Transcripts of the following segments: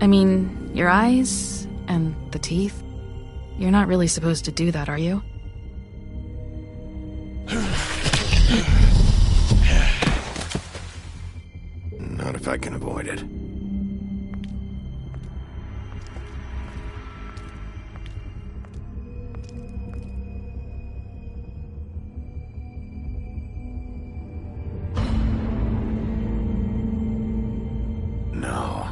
I mean, your eyes and the teeth. You're not really supposed to do that, are you? Not if I can avoid it. No.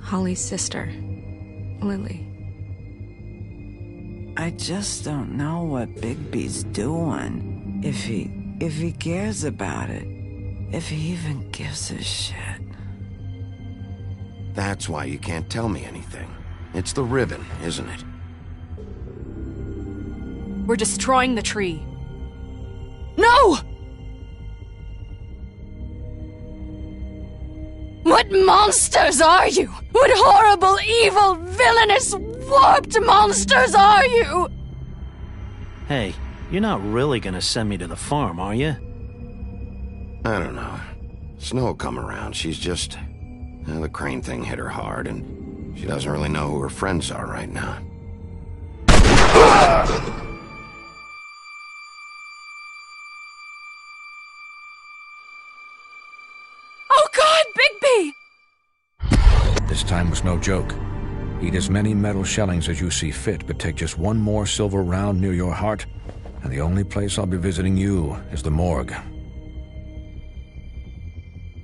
Holly's sister, Lily. I just don't know what Bigby's doing. If he cares about it. If he even gives a shit. That's why you can't tell me anything. It's the ribbon, isn't it? We're destroying the tree. No! What monsters are you? What horrible, evil, villainous, warped monsters are you? Hey, you're not really gonna send me to the farm, are you? I don't know. Snow come around, she's just... the crane thing hit her hard, and she doesn't really know who her friends are right now. Oh God, Bigby! This time was no joke. Eat as many metal shellings as you see fit, but take just one more silver round near your heart, and the only place I'll be visiting you is the morgue.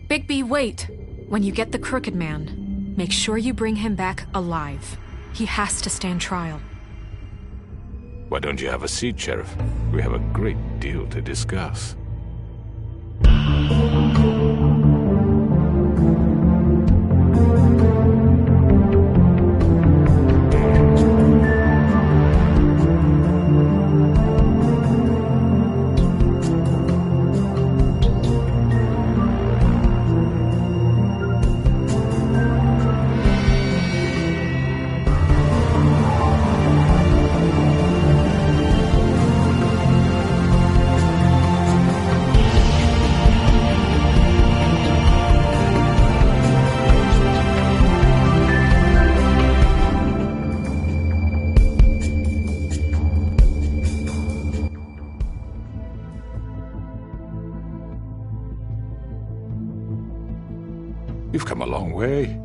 Bigby, wait. When you get the Crooked Man, make sure you bring him back alive. He has to stand trial. Why don't you have a seat, Sheriff? We have a great deal to discuss. you've come a long way.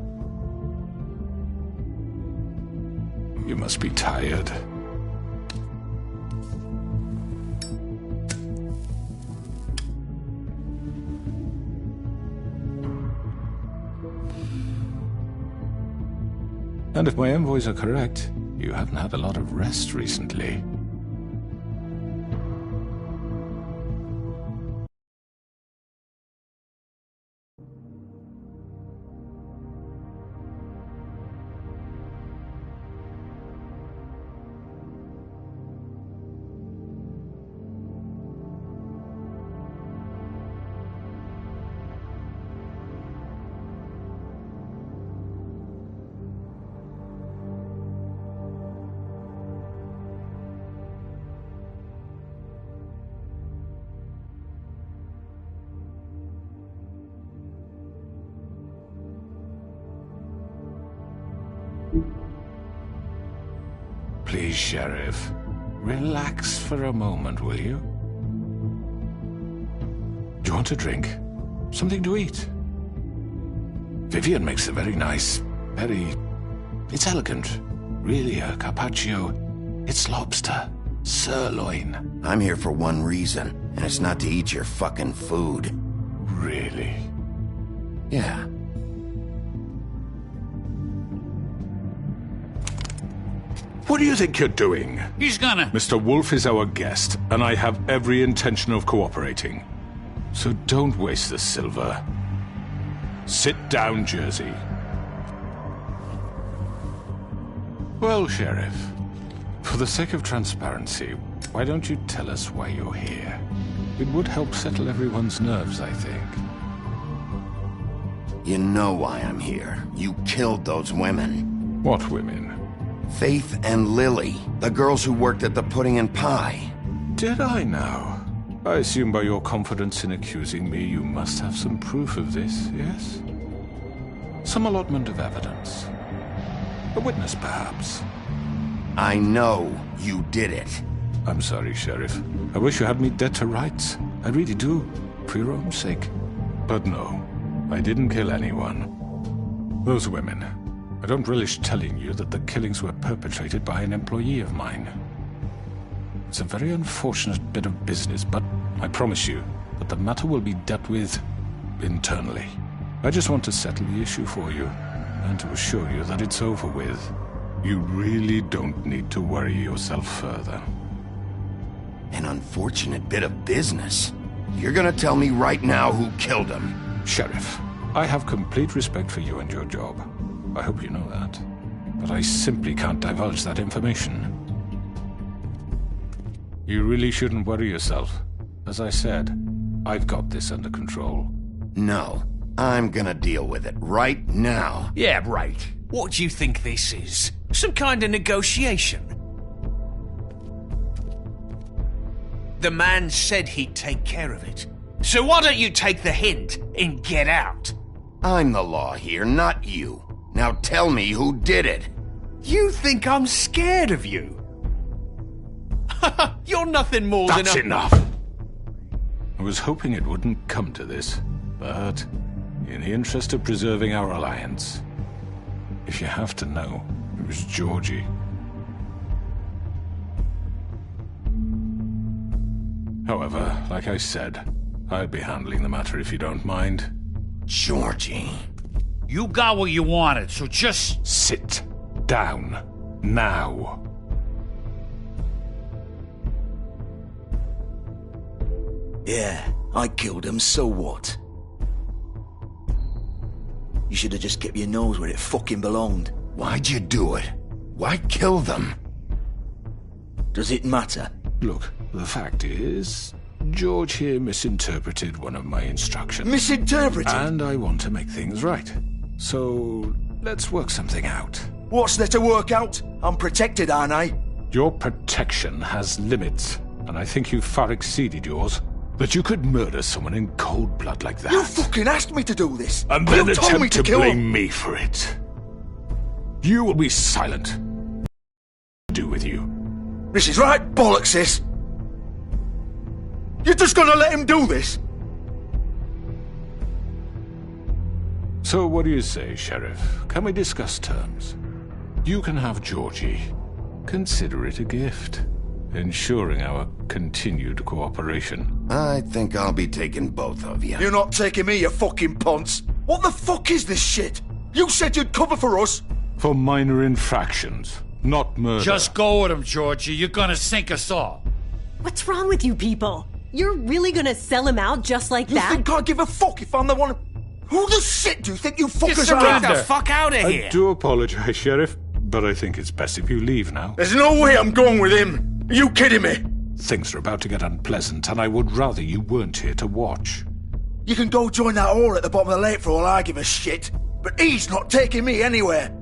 You must be tired. And if my envoys are correct, you haven't had a lot of rest recently. Please, Sheriff, relax for a moment, will you? Do you want a drink? Something to eat? Vivian makes a very nice, it's elegant. Really a carpaccio. It's lobster. Sirloin. I'm here for one reason, and it's not to eat your fucking food. Really? Yeah. What do you think you're doing? He's gonna... Mr. Wolf is our guest, and I have every intention of cooperating. So don't waste the silver. Sit down, Jersey. Well, Sheriff, for the sake of transparency, why don't you tell us why you're here? It would help settle everyone's nerves, I think. You know why I'm here. You killed those women. What women? Faith and Lily, the girls who worked at the Pudding and Pie. Did I now? I assume by your confidence in accusing me, you must have some proof of this, yes? Some allotment of evidence. A witness, perhaps. I know you did it. I'm sorry, Sheriff. I wish you had me dead to rights. I really do, for your own sake. But no, I didn't kill anyone. Those women. I don't relish telling you that the killings were perpetrated by an employee of mine. It's a very unfortunate bit of business, but I promise you that the matter will be dealt with internally. I just want to settle the issue for you, and to assure you that it's over with. You really don't need to worry yourself further. An unfortunate bit of business? You're gonna tell me right now who killed him? Sheriff, I have complete respect for you and your job. I hope you know that. But I simply can't divulge that information. You really shouldn't worry yourself. As I said, I've got this under control. No, I'm gonna deal with it right now. Yeah, right. What do you think this is? Some kind of negotiation? The man said he'd take care of it. So why don't you take the hint and get out? I'm the law here, not you. Now tell me who did it. You think I'm scared of you? You're nothing more than a... That's enough! I was hoping it wouldn't come to this, but in the interest of preserving our alliance, if you have to know, it was Georgie. However, like I said, I'd be handling the matter if you don't mind. Georgie. You got what you wanted, so just... Sit down. Now. Yeah, I killed him, so what? You should have just kept your nose where it fucking belonged. Why'd you do it? Why kill them? Does it matter? Look, the fact is, George here misinterpreted one of my instructions. Misinterpreted? And I want to make things right. So, let's work something out. What's there to work out? I'm protected, aren't I? Your protection has limits, and I think you've far exceeded yours. That you could murder someone in cold blood like that. You fucking asked me to do this! And then you told me attempt to kill blame him. me for it. You will be silent. Do with you. This is right bollocks, sis! You're just gonna let him do this? So what do you say, Sheriff? Can we discuss terms? You can have Georgie. Consider it a gift, ensuring our continued cooperation. I think I'll be taking both of you. You're not taking me, you fucking ponce. What the fuck is this shit? You said you'd cover for us. For minor infractions, not murder. Just go with him, Georgie. You're gonna sink us all. What's wrong with you people? You're really gonna sell him out just like that? You think I give a fuck if I'm the one... Who the shit do you think you fuckers are? Get the fuck out of here! I do apologize, Sheriff, but I think it's best if you leave now. There's no way I'm going with him. Are you kidding me? Things are about to get unpleasant, and I would rather you weren't here to watch. You can go join that whore at the bottom of the lake for all I give a shit. But he's not taking me anywhere.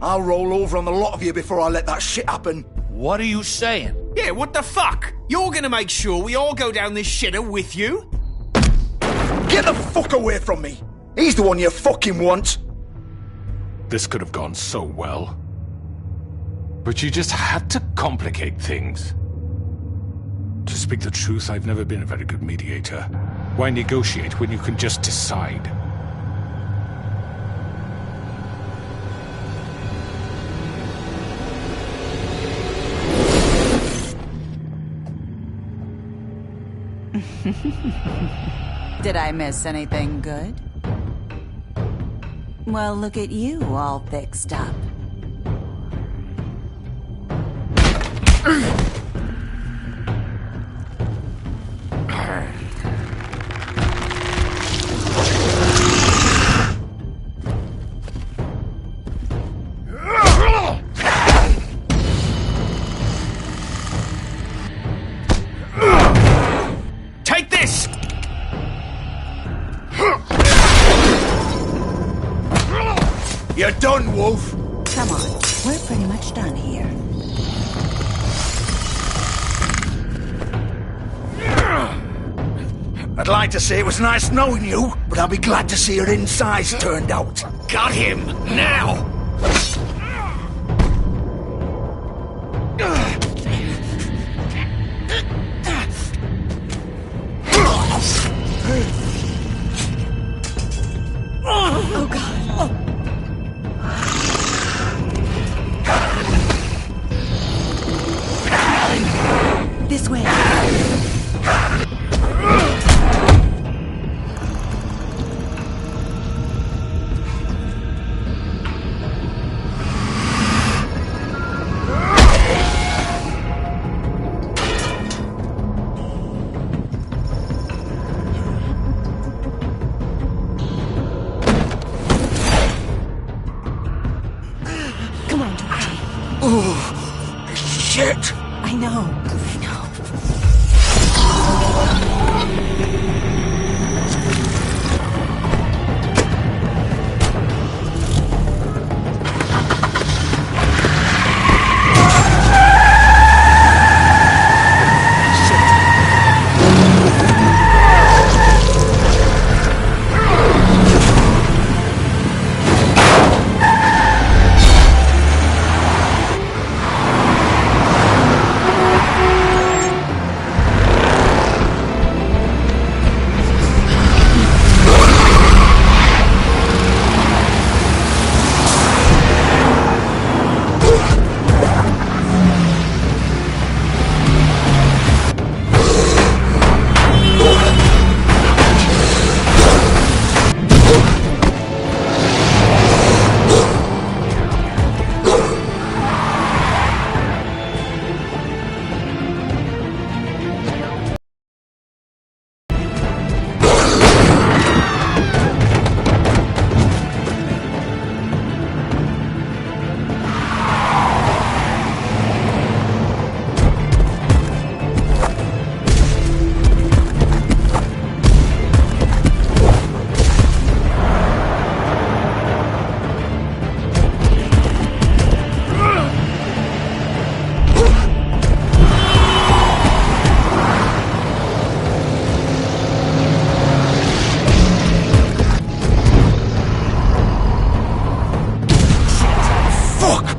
I'll roll over on the lot of you before I let that shit happen. What are you saying? Yeah, what the fuck? You're gonna make sure we all go down this shitter with you? Get the fuck away from me! He's the one you fucking want! This could have gone so well. But you just had to complicate things. To speak the truth, I've never been a very good mediator. Why negotiate when you can just decide? Did I miss anything good? Well, look at you, all fixed up. Take this! You're done, Wolf! Come on, we're pretty much done here. I'd like to say it was nice knowing you, but I'll be glad to see your insides turned out. Got him! Now! Oh, God. This way. Come on, Georgie. Oh, shit! I know.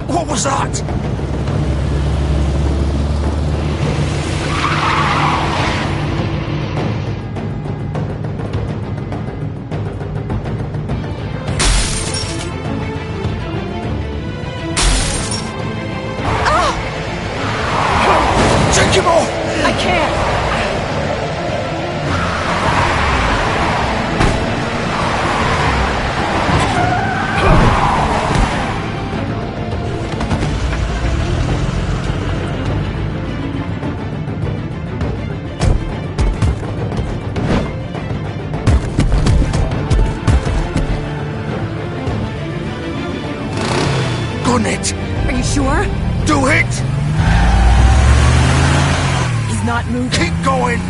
What was that? Gun it! Are you sure? Do it! He's not moving. Keep going!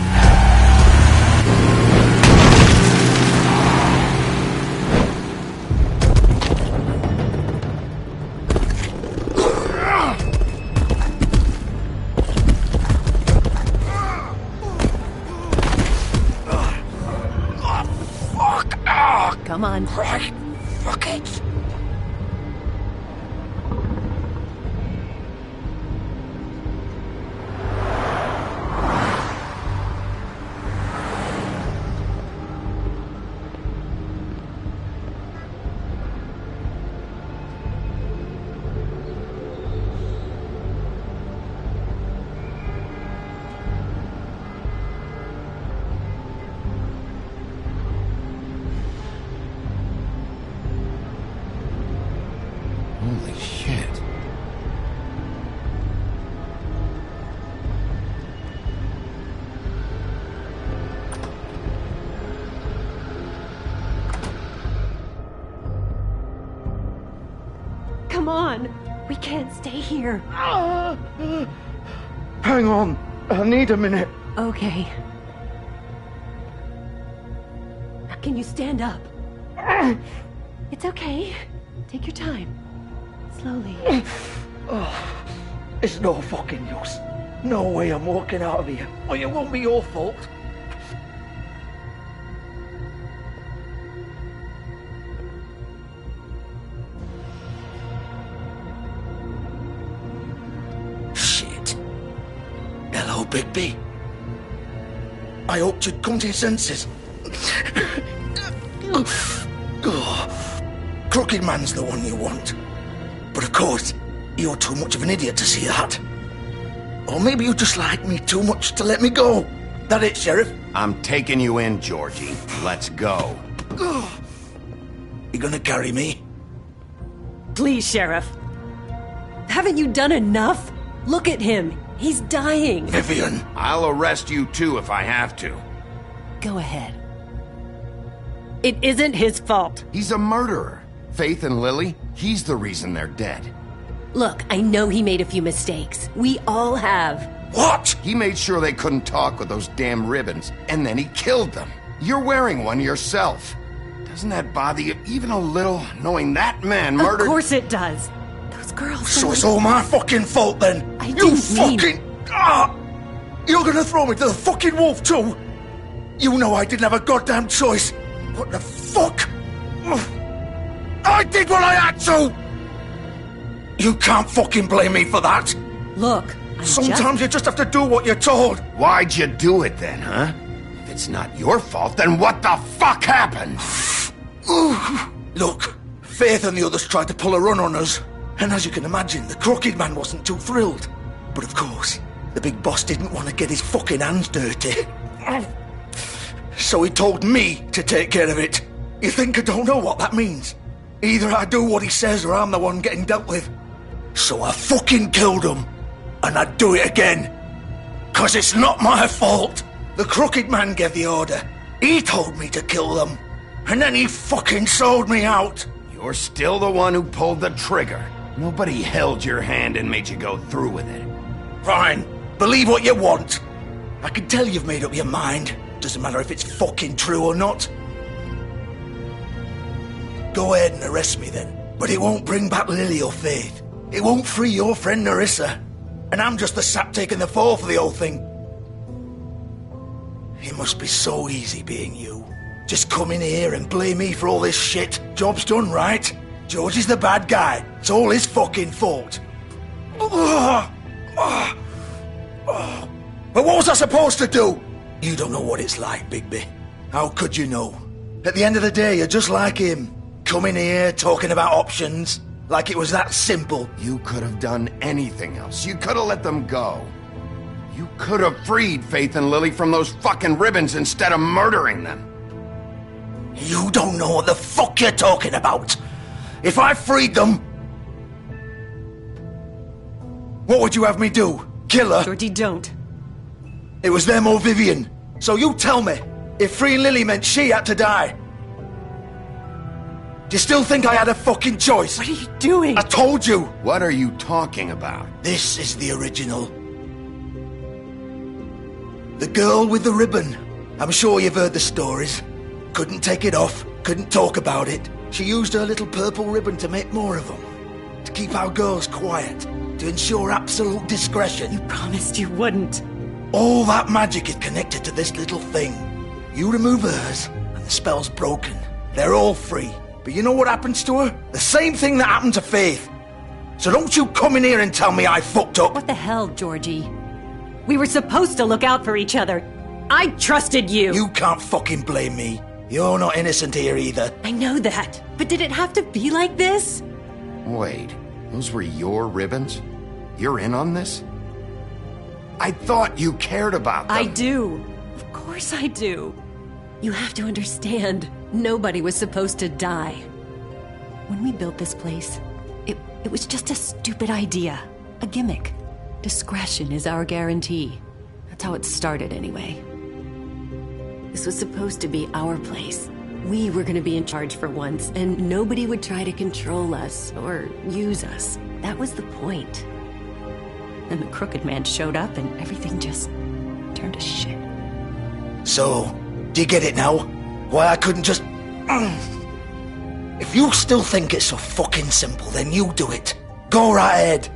Come on. Right. Fuck it. Holy shit. Come on. We can't stay here. Hang on. I need a minute. Okay. Now, can you stand up? It's okay. Take your time. Slowly. It's no fucking use. No way I'm walking out of here. Well, it won't be your fault. Shit. Hello, Bigby. I hoped you'd come to your senses. Crooked Man's the one you want. But of course, you're too much of an idiot to see that. Or maybe you just like me too much to let me go. That it, Sheriff? I'm taking you in, Georgie. Let's go. You gonna carry me? Please, Sheriff. Haven't you done enough? Look at him. He's dying. Vivian. I'll arrest you too if I have to. Go ahead. It isn't his fault. He's a murderer. Faith and Lily, he's the reason they're dead. Look, I know he made a few mistakes. We all have. What? He made sure they couldn't talk with those damn ribbons, and then he killed them. You're wearing one yourself. Doesn't that bother you even a little, knowing that man murdered... Of course it does. Those girls... So it's all my fucking fault then? I You didn't mean... fucking... You're gonna throw me to the fucking wolf too? You know I didn't have a goddamn choice. What the fuck? I did what I had to! You can't fucking blame me for that. Look, Sometimes you just have to do what you're told. Why'd you do it then, huh? If it's not your fault, then what the fuck happened? Look, Faith and the others tried to pull a run on us. And as you can imagine, the Crooked Man wasn't too thrilled. But of course, the big boss didn't want to get his fucking hands dirty. So he told me to take care of it. You think I don't know what that means? Either I do what he says or I'm the one getting dealt with. So I fucking killed him. And I'd do it again. 'Cause it's not my fault. The Crooked Man gave the order. He told me to kill them. And then he fucking sold me out. You're still the one who pulled the trigger. Nobody held your hand and made you go through with it. Fine. Believe what you want. I can tell you've made up your mind. Doesn't matter if it's fucking true or not. Go ahead and arrest me then. But it won't bring back Lily or Faith. It won't free your friend Nerissa. And I'm just the sap taking the fall for the whole thing. It must be so easy being you. Just come in here and blame me for all this shit. Job's done, right? George is the bad guy. It's all his fucking fault. But what was I supposed to do? You don't know what it's like, Bigby. How could you know? At the end of the day, you're just like him. Coming here, talking about options. Like it was that simple. You could have done anything else. You could have let them go. You could have freed Faith and Lily from those fucking ribbons instead of murdering them. You don't know what the fuck you're talking about. If I freed them... What would you have me do? Kill her? Georgie, don't. It was them or Vivian. So you tell me, if freeing Lily meant she had to die. Do you still think I had a fucking choice? What are you doing? I told you! What are you talking about? This is the original. The girl with the ribbon. I'm sure you've heard the stories. Couldn't take it off, couldn't talk about it. She used her little purple ribbon to make more of them. To keep our girls quiet. To ensure absolute discretion. You promised you wouldn't. All that magic is connected to this little thing. You remove hers, and the spell's broken. They're all free. But you know what happens to her? The same thing that happened to Faith. So don't you come in here and tell me I fucked up. What the hell, Georgie? We were supposed to look out for each other. I trusted you. You can't fucking blame me. You're not innocent here either. I know that. But did it have to be like this? Wait, those were your ribbons? You're in on this? I thought you cared about them. I do. Of course I do. You have to understand, nobody was supposed to die. When we built this place, it was just a stupid idea. A gimmick. Discretion is our guarantee. That's how it started anyway. This was supposed to be our place. We were gonna be in charge for once, and nobody would try to control us or use us. That was the point. Then the crooked man showed up and everything just turned to shit. So, do you get it now? Why I couldn't just... If you still think it's so fucking simple, then you do it. Go right ahead.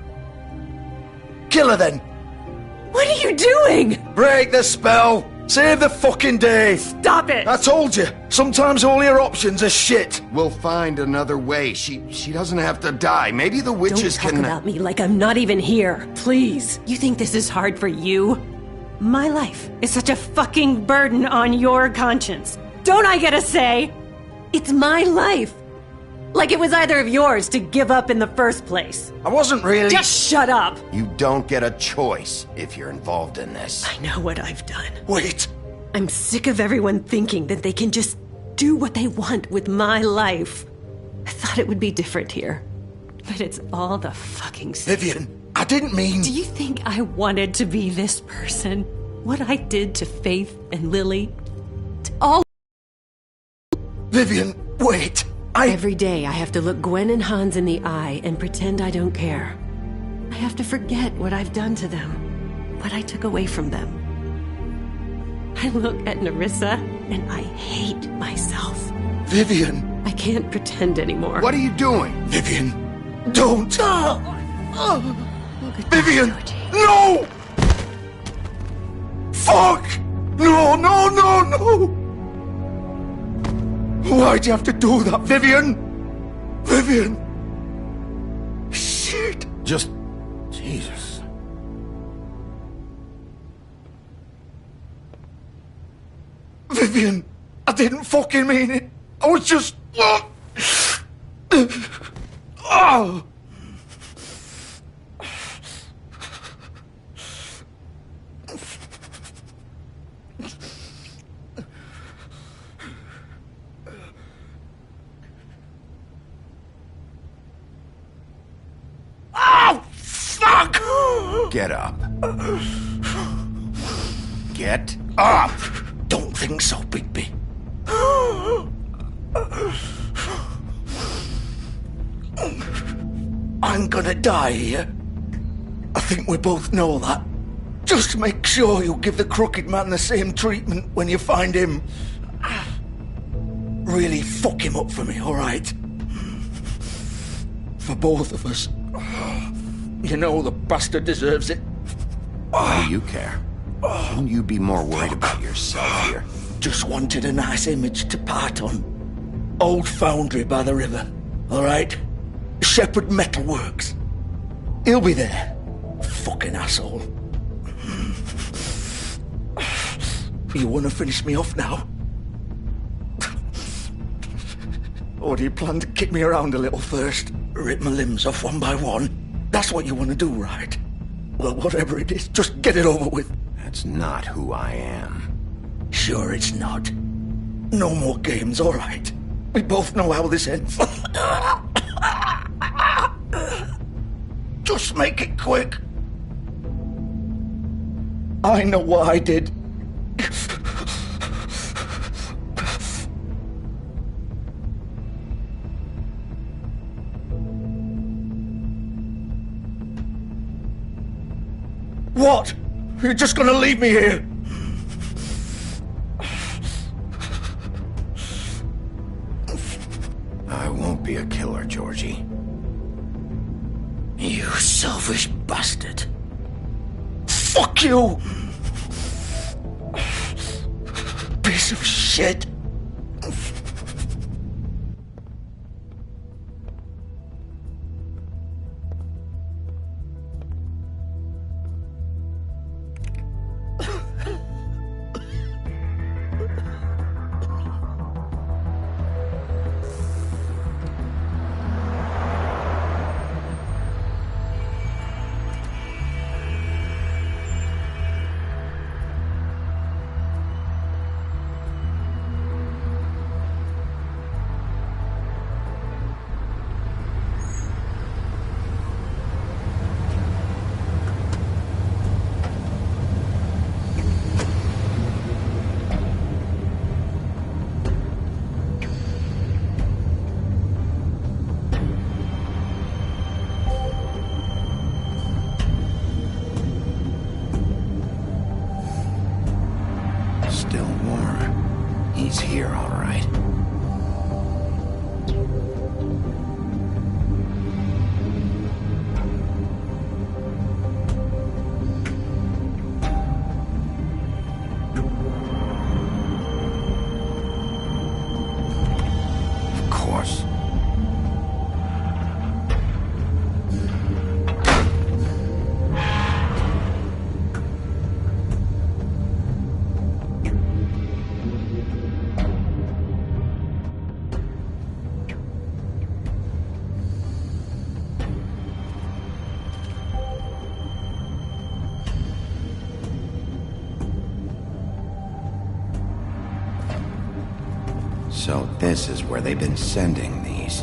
Kill her then. What are you doing? Break the spell. Save the fucking day. Stop it. I told you. Sometimes all your options are shit. We'll find another way. She doesn't have to die. Maybe the witches Don't talk about me like I'm not even here. Please. You think this is hard for you? My life is such a fucking burden on your conscience. Don't I get a say? It's my life. Like it was either of yours to give up in the first place. I wasn't really... Just shut up. You don't get a choice if you're involved in this. I know what I've done. Wait. I'm sick of everyone thinking that they can just do what they want with my life. I thought it would be different here. But it's all the fucking same. Vivian, I didn't mean... Do you think I wanted to be this person? What I did to Faith and Lily? To all... Vivian, wait. Every day I have to look Gwen and Hans in the eye and pretend I don't care. I have to forget what I've done to them. What I took away from them. I look at Nerissa and I hate myself. Vivian. I can't pretend anymore. What are you doing? Vivian, don't. Vivian, no! Fuck! No, no, no, no! Why'd you have to do that, Vivian? Vivian! Shit! Just... Jesus. Vivian, I didn't fucking mean it. I was just... Oh! Get up. Get up! Don't think so, Bigby. I'm gonna die here. I think we both know that. Just make sure you give the crooked man the same treatment when you find him. Really fuck him up for me, alright? For both of us. You know the bastard deserves it. Why do you care? Shouldn't you be more worried about yourself here? Just wanted a nice image to part on. Old foundry by the river, alright? Shepherd Metalworks. He'll be there. Fucking asshole. You wanna finish me off now? Or do you plan to kick me around a little first? Rip my limbs off one by one? That's what you want to do, right? Well, whatever it is, just get it over with. That's not who I am. Sure it's not. No more games, all right? We both know how this ends. Just make it quick. I know what I did. What? You're just gonna leave me here? I won't be a killer, Georgie. You selfish bastard. Fuck you! Piece of shit. Still warm. He's here, all right. Of course. So this is where they've been sending these.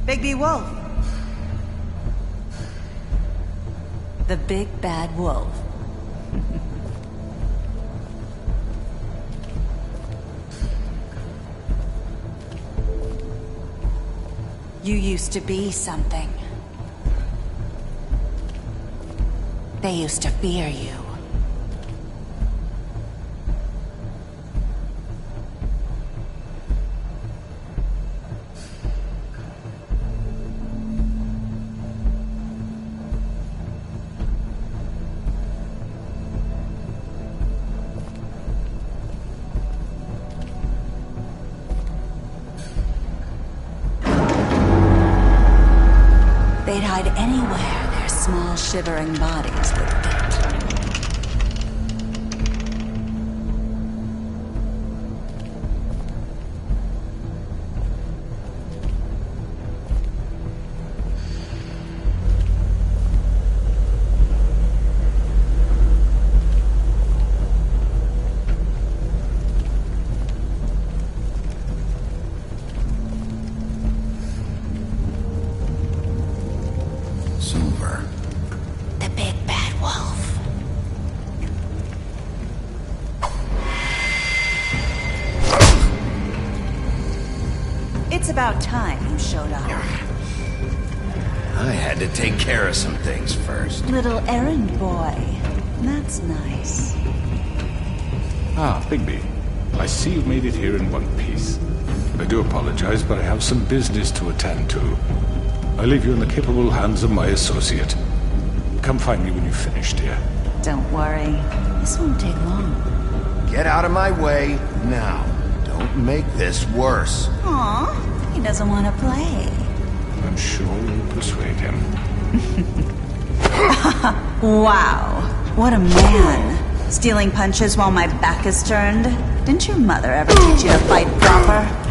Bigby Wolf. The big bad wolf. You used to be something. They used to fear you. They'd hide anywhere their small, shivering bodies would fit. The big bad wolf. It's about time you showed up. I had to take care of some things first. Little errand boy. That's nice. Ah, Bigby. I see you've made it here in one piece. I do apologize, but I have some business to attend to. I leave you in the capable hands of my associate. Come find me when you've finished, dear. Don't worry. This won't take long. Get out of my way now. Don't make this worse. Aw, he doesn't want to play. I'm sure you'll persuade him. Wow. What a man. Stealing punches while my back is turned? Didn't your mother ever teach you to fight proper?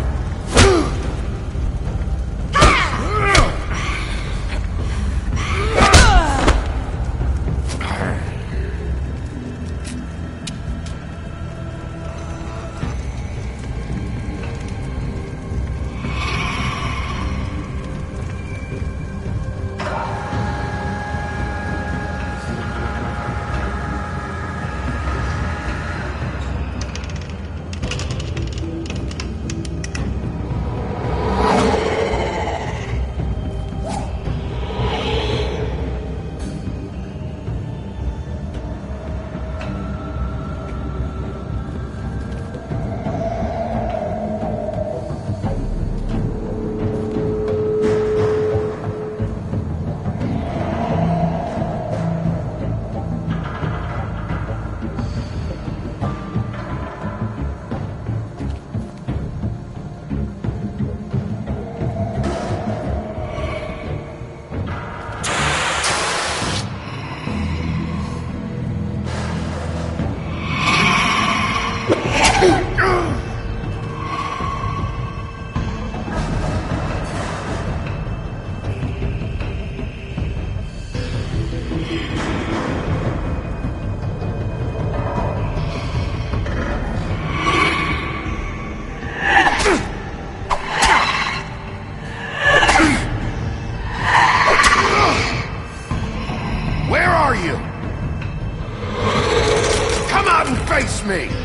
Face me!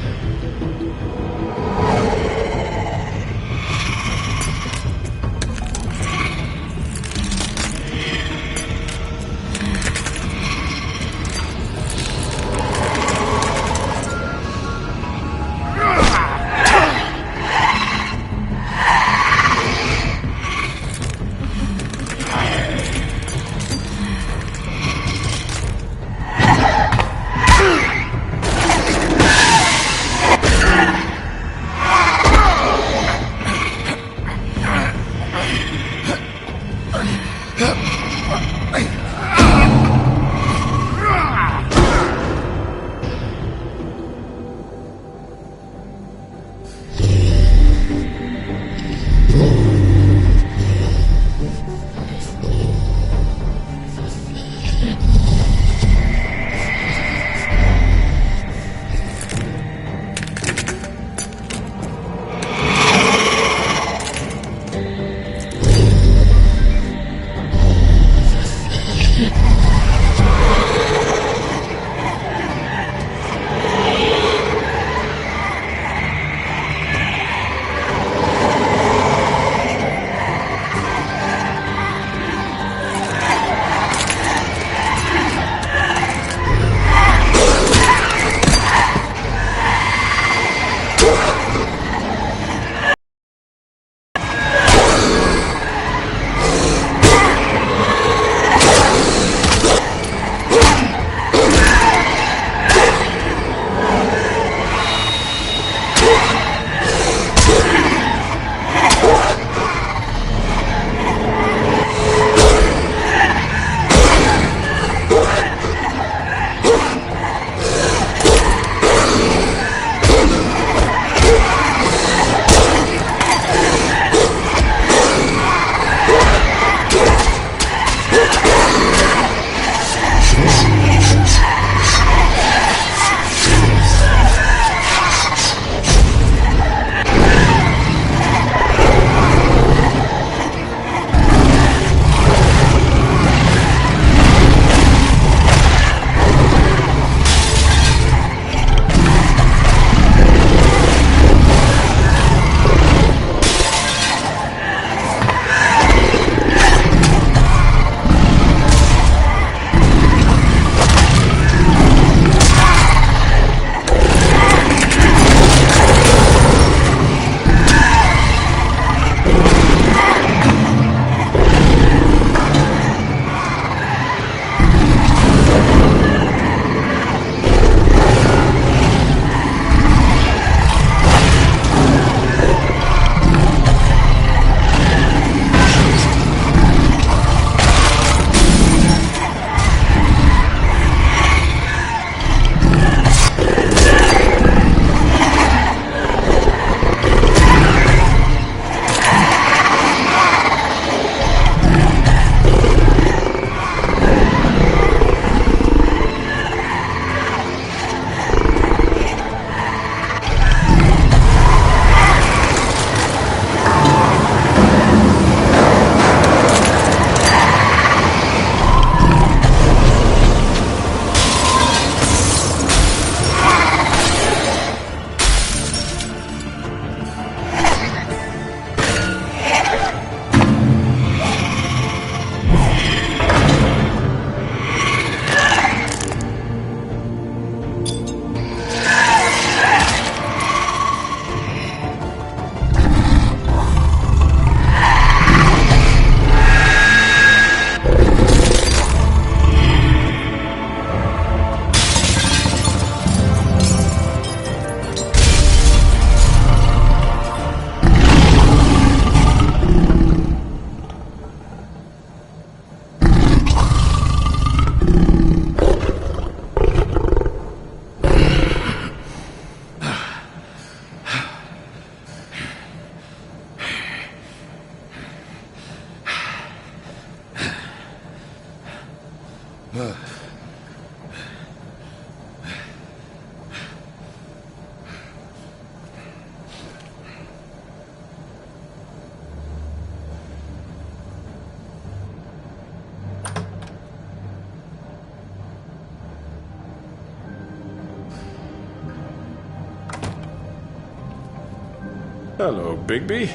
Hello, Bigby.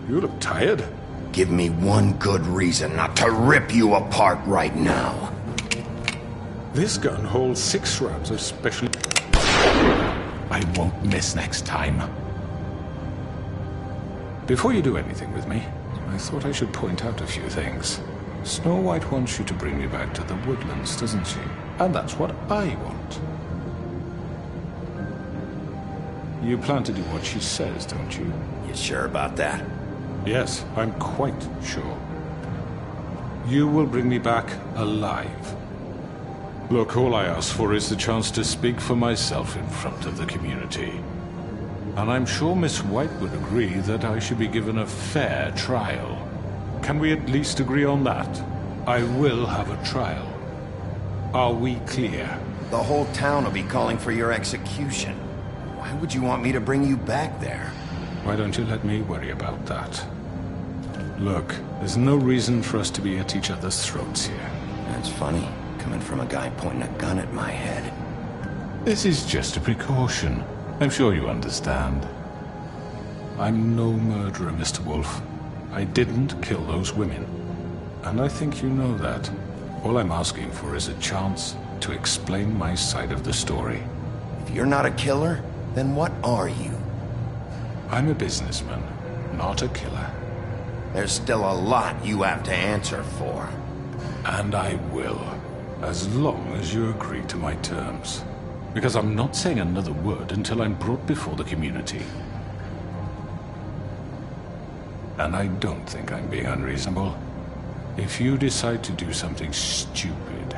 You look tired. Give me one good reason not to rip you apart right now. This gun holds 6 rounds of special... I won't miss next time. Before you do anything with me, I thought I should point out a few things. Snow White wants you to bring me back to the woodlands, doesn't she? And that's what I want. You plan to do what she says, don't you? You sure about that? Yes, I'm quite sure. You will bring me back alive. Look, all I ask for is the chance to speak for myself in front of the community. And I'm sure Miss White would agree that I should be given a fair trial. Can we at least agree on that? I will have a trial. Are we clear? The whole town will be calling for your execution. Why would you want me to bring you back there? Why don't you let me worry about that? Look, there's no reason for us to be at each other's throats here. That's funny, coming from a guy pointing a gun at my head. This is just a precaution. I'm sure you understand. I'm no murderer, Mr. Wolf. I didn't kill those women. And I think you know that. All I'm asking for is a chance to explain my side of the story. If you're not a killer, then what are you? I'm a businessman, not a killer. There's still a lot you have to answer for. And I will, as long as you agree to my terms. Because I'm not saying another word until I'm brought before the community. And I don't think I'm being unreasonable. If you decide to do something stupid,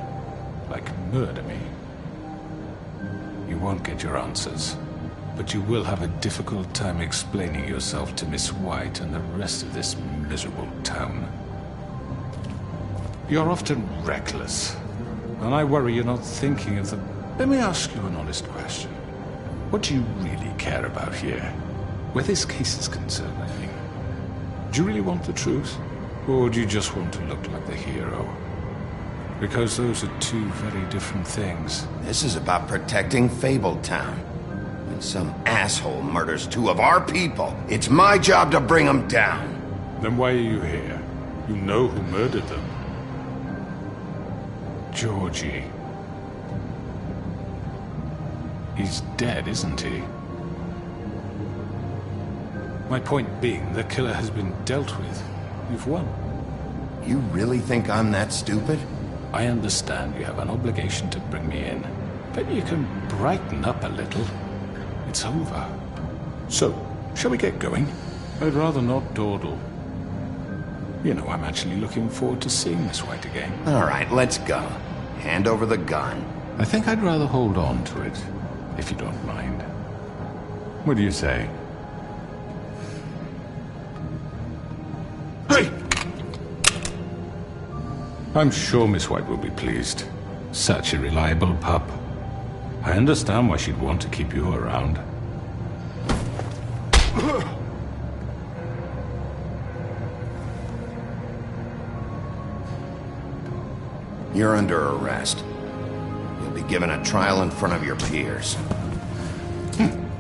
like murder me, you won't get your answers. But you will have a difficult time explaining yourself to Miss White and the rest of this miserable town. You're often reckless, and I worry you're not thinking of the... Let me ask you an honest question. What do you really care about here? Where this case is concerned, I mean. Do you really want the truth? Or do you just want to look like the hero? Because those are 2 very different things. This is about protecting Fabletown. When some asshole murders 2 of our people, it's my job to bring them down. Then why are you here? You know who murdered them. Georgie. He's dead, isn't he? My point being, the killer has been dealt with. You've won. You really think I'm that stupid? I understand you have an obligation to bring me in, but you can brighten up a little. It's over. So, shall we get going? I'd rather not dawdle. You know, I'm actually looking forward to seeing Miss White again. All right, let's go. Hand over the gun. I think I'd rather hold on to it, if you don't mind. What do you say? Hey! I'm sure Miss White will be pleased. Such a reliable pup. I understand why she'd want to keep you around. You're under arrest. You'll be given a trial in front of your peers.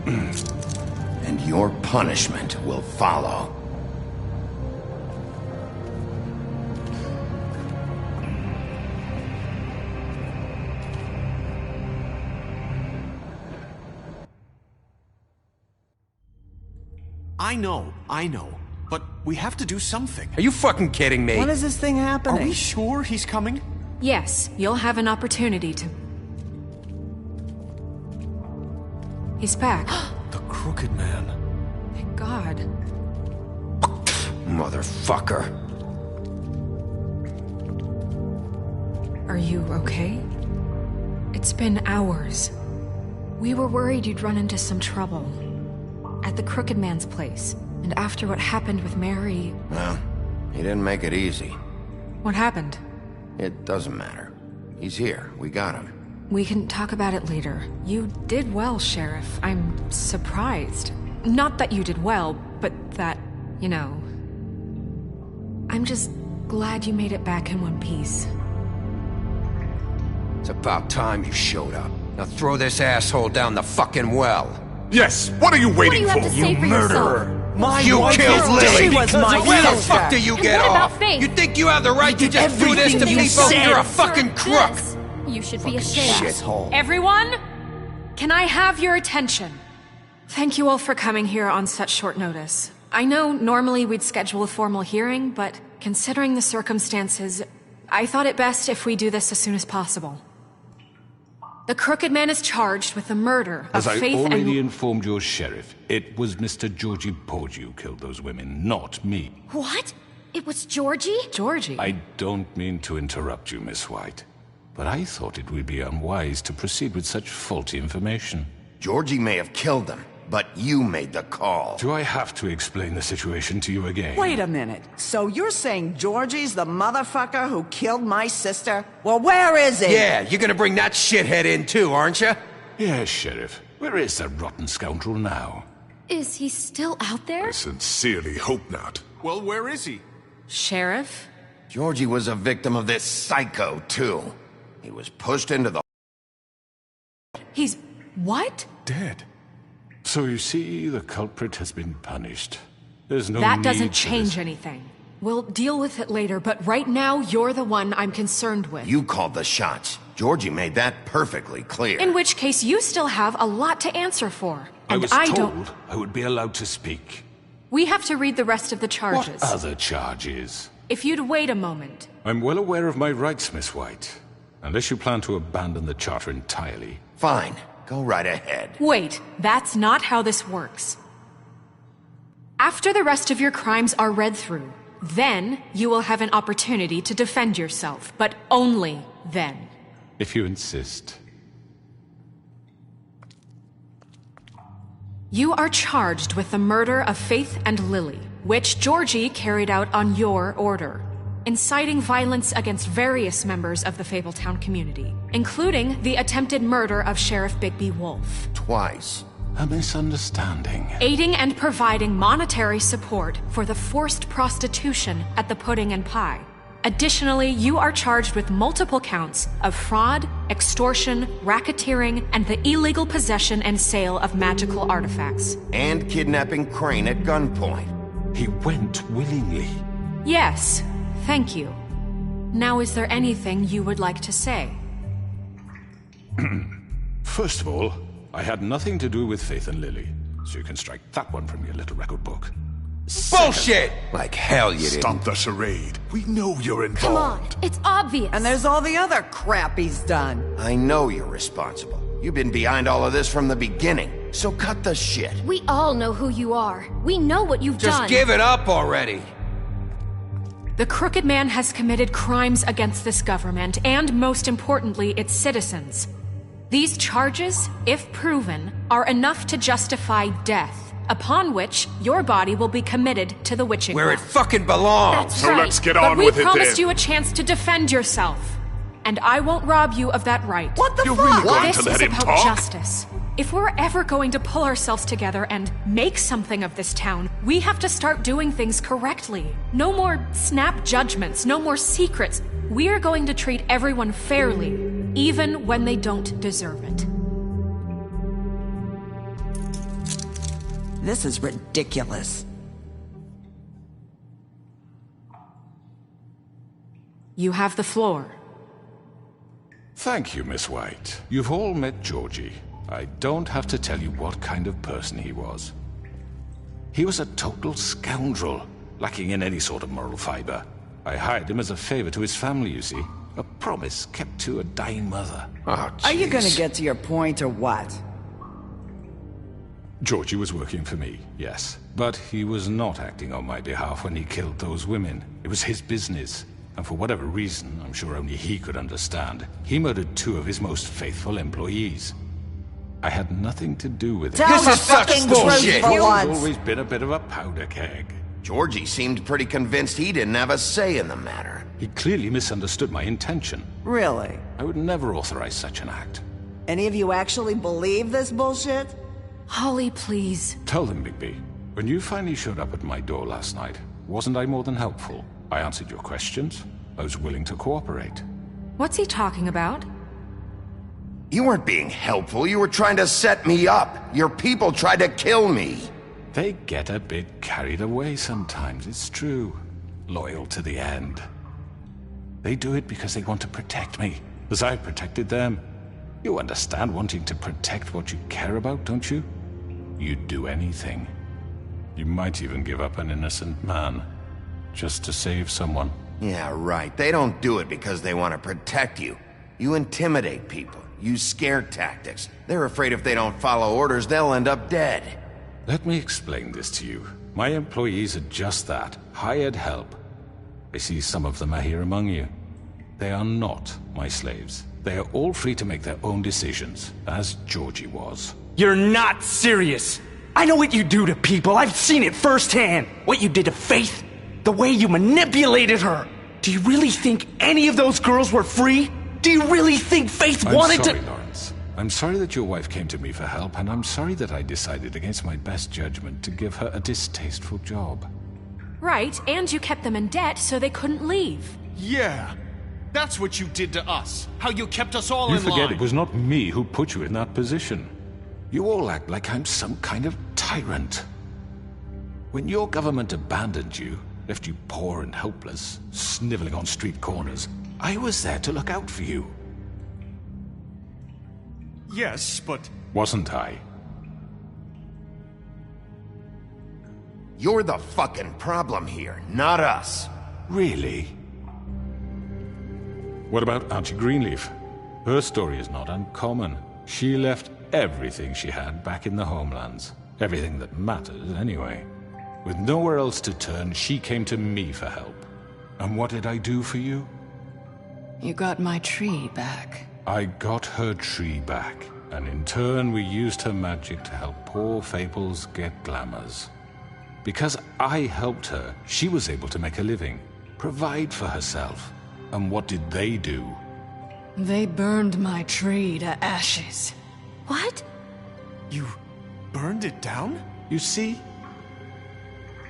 And your punishment will follow. I know. But we have to do something. Are you fucking kidding me? When is this thing happening? Are we sure he's coming? Yes, you'll have an opportunity to... He's back. The Crooked Man. Thank God. Motherfucker. Are you okay? It's been hours. We were worried you'd run into some trouble. At the Crooked Man's place. And after what happened with Mary... Well, he didn't make it easy. What happened? It doesn't matter. He's here. We got him. We can talk about it later. You did well, Sheriff. I'm surprised. Not that you did well, but that, you know... I'm just glad you made it back in one piece. It's about time you showed up. Now throw this asshole down the fucking well. Yes, what are you waiting What do you have to say for murderer? yourself? You wife killed is Lily! She was my Where the sister. fuck do you get what about off? Faith? You think you have the right to just do this to everything you people? said. You're a fucking crook! This. You should be ashamed. Shithole. Everyone, can I have your attention? Thank you all for coming here on such short notice. I know normally we'd schedule a formal hearing, but considering the circumstances, I thought it best if we do this as soon as possible. The Crooked Man is charged with the murder of As I Faith already and... informed your sheriff, it was Mr. Georgie Porgy who killed those women, not me. What? It was Georgie? Georgie? I don't mean to interrupt you, Miss White, but I thought it would be unwise to proceed with such faulty information. Georgie may have killed them, but you made the call. Do I have to explain the situation to you again? Wait a minute. So you're saying Georgie's the motherfucker who killed my sister? Well, where is he? Yeah, you're gonna bring that shithead in too, aren't you? Yes, Sheriff. Where is that rotten scoundrel now? Is he still out there? I sincerely hope not. Well, where is he? Sheriff? Georgie was a victim of this psycho, too. He was pushed into the... He's... what? Dead. So you see, the culprit has been punished. There's no That need doesn't for change this. anything. We'll deal with it later, but right now, you're the one I'm concerned with. You called the shots. Georgie made that perfectly clear. In which case, you still have a lot to answer for. I And was I told don't... I would be allowed to speak. We have to read the rest of the charges. What other charges? If you'd wait a moment. I'm well aware of my rights, Miss White. Unless you plan to abandon the charter entirely. Fine. Go right ahead. Wait, that's not how this works. After the rest of your crimes are read through, then you will have an opportunity to defend yourself, but only then. If you insist. You are charged with the murder of Faith and Lily, which Georgie carried out on your order, inciting violence against various members of the Fabletown community, including the attempted murder of Sheriff Bigby Wolf. Twice. A misunderstanding. Aiding and providing monetary support for the forced prostitution at the Pudding and Pie. Additionally, you are charged with multiple counts of fraud, extortion, racketeering, and the illegal possession and sale of magical artifacts. And kidnapping Crane at gunpoint. He went willingly. Yes, thank you. Now, is there anything you would like to say? First of all, I had nothing to do with Faith and Lily, so you can strike that one from your little record book. Bullshit! Like hell you didn't. Stop the charade. We know you're involved. Come on, it's obvious. And there's all the other crap he's done. I know you're responsible. You've been behind all of this from the beginning, so cut the shit. We all know who you are. We know what you've done. Just give it up already. The Crooked Man has committed crimes against this government, and most importantly, its citizens. These charges, if proven, are enough to justify death, upon which your body will be committed to the witching Where it well. fucking belongs. That's So right. let's get but on we with it promised then. you a chance to defend yourself, and I won't rob you of that right. What the You're fuck? really going This to let is him about talk? justice. If we're ever going to pull ourselves together and make something of this town, we have to start doing things correctly. No more snap judgments, no more secrets. We're going to treat everyone fairly, even when they don't deserve it. This is ridiculous. You have the floor. Thank you, Miss White. You've all met Georgie. I don't have to tell you what kind of person he was. He was a total scoundrel, lacking in any sort of moral fiber. I hired him as a favor to his family, you see. A promise kept to a dying mother. Oh, Are you gonna jeez. get to your point or what? Georgie was working for me, yes. But he was not acting on my behalf when he killed those women. It was his business. And for whatever reason, I'm sure only he could understand, he murdered 2 of his most faithful employees. I had nothing to do with it. Tell This the is such fucking bullshit. truth for He's once. always been a bit of a powder keg. Georgie seemed pretty convinced he didn't have a say in the matter. He clearly misunderstood my intention. Really? I would never authorize such an act. Any of you actually believe this bullshit? Holly, please. Tell them, Bigby. When you finally showed up at my door last night, wasn't I more than helpful? I answered your questions. I was willing to cooperate. What's he talking about? You weren't being helpful. You were trying to set me up. Your people tried to kill me. They get a bit carried away sometimes, it's true. Loyal to the end. They do it because they want to protect me, as I've protected them. You understand wanting to protect what you care about, don't you? You'd do anything. You might even give up an innocent man, just to save someone. Yeah, right. They don't do it because they want to protect you. You intimidate people, use scare tactics. They're afraid if they don't follow orders, they'll end up dead. Let me explain this to you. My employees are just that, hired help. I see some of them are here among you. They are not my slaves. They are all free to make their own decisions, as Georgie was. You're not serious! I know what you do to people, I've seen it firsthand! What you did to Faith, the way you manipulated her! Do you really think any of those girls were free? Do you really think Faith wanted to— I'm sorry, Lawrence. I'm sorry that your wife came to me for help, and I'm sorry that I decided against my best judgment to give her a distasteful job. Right, and you kept them in debt so they couldn't leave. Yeah, that's what you did to us. How you kept us all You in line. forget it was not me who put you in that position. You all act like I'm some kind of tyrant. When your government abandoned you, left you poor and helpless, sniveling on street corners, I was there to look out for you. Yes, but... Wasn't I? You're the fucking problem here, not us. Really? What about Auntie Greenleaf? Her story is not uncommon. She left everything she had back in the homelands. Everything that mattered, anyway. With nowhere else to turn, she came to me for help. And what did I do for you? You got my tree back. I got her tree back, and in turn we used her magic to help poor Fables get glamours. Because I helped her, she was able to make a living, provide for herself. And what did they do? They burned my tree to ashes. What? You burned it down? You see?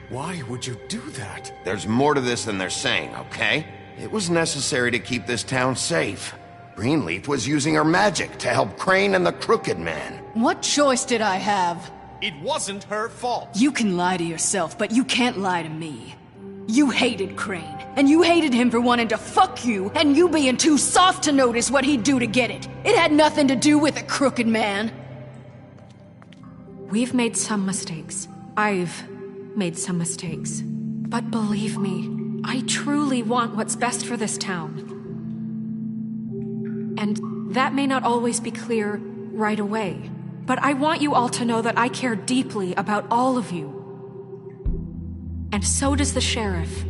Why would you do that? There's more to this than they're saying, okay? It was necessary to keep this town safe. Greenleaf was using her magic to help Crane and the Crooked Man. What choice did I have? It wasn't her fault. You can lie to yourself, but you can't lie to me. You hated Crane, and you hated him for wanting to fuck you, and you being too soft to notice what he'd do to get it. It had nothing to do with the Crooked Man. We've made some mistakes. I've made some mistakes. But believe me, I truly want what's best for this town. And that may not always be clear right away. But I want you all to know that I care deeply about all of you. And so does the sheriff.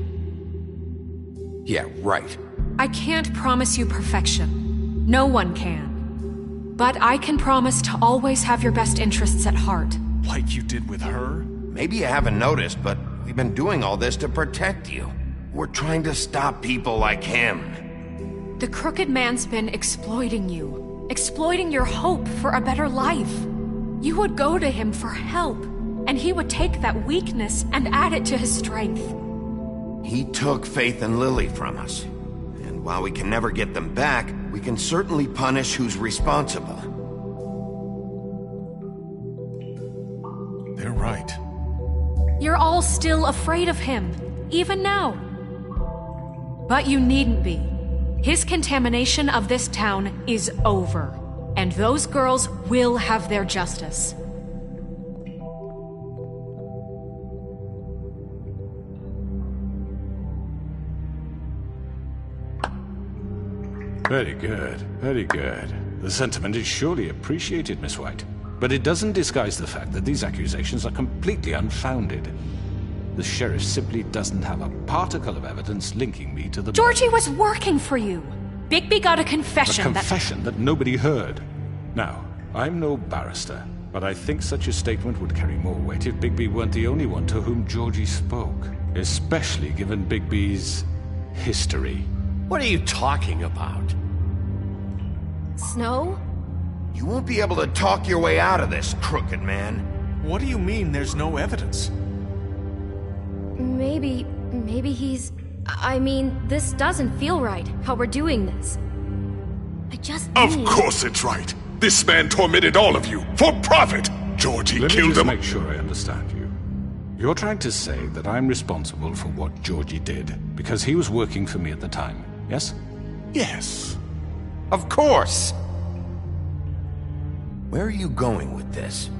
Yeah, right. I can't promise you perfection. No one can. But I can promise to always have your best interests at heart. Like you did with her? Maybe you haven't noticed, but we've been doing all this to protect you. We're trying to stop people like him. The Crooked Man's been exploiting you. Exploiting your hope for a better life. You would go to him for help, and he would take that weakness and add it to his strength. He took Faith and Lily from us. And while we can never get them back, we can certainly punish who's responsible. They're right. You're all still afraid of him, even now. But you needn't be. His contamination of this town is over, and those girls will have their justice. Very good, very good. The sentiment is surely appreciated, Miss White. But it doesn't disguise the fact that these accusations are completely unfounded. The sheriff simply doesn't have a particle of evidence linking me to the... Georgie was working for you. Bigby got a confession A confession that nobody heard. Now, I'm no barrister, but I think such a statement would carry more weight if Bigby weren't the only one to whom Georgie spoke. Especially given Bigby's history. What are you talking about? Snow? You won't be able to talk your way out of this, Crooked Man. What do you mean there's no evidence? Maybe he's... I mean, this doesn't feel right, how we're doing this. I just Of course it's right. This man tormented all of you, for profit. Georgie Let me killed just them. make sure I understand you. You're trying to say that I'm responsible for what Georgie did because he was working for me at the time, yes? Yes. Of course! Where are you going with this?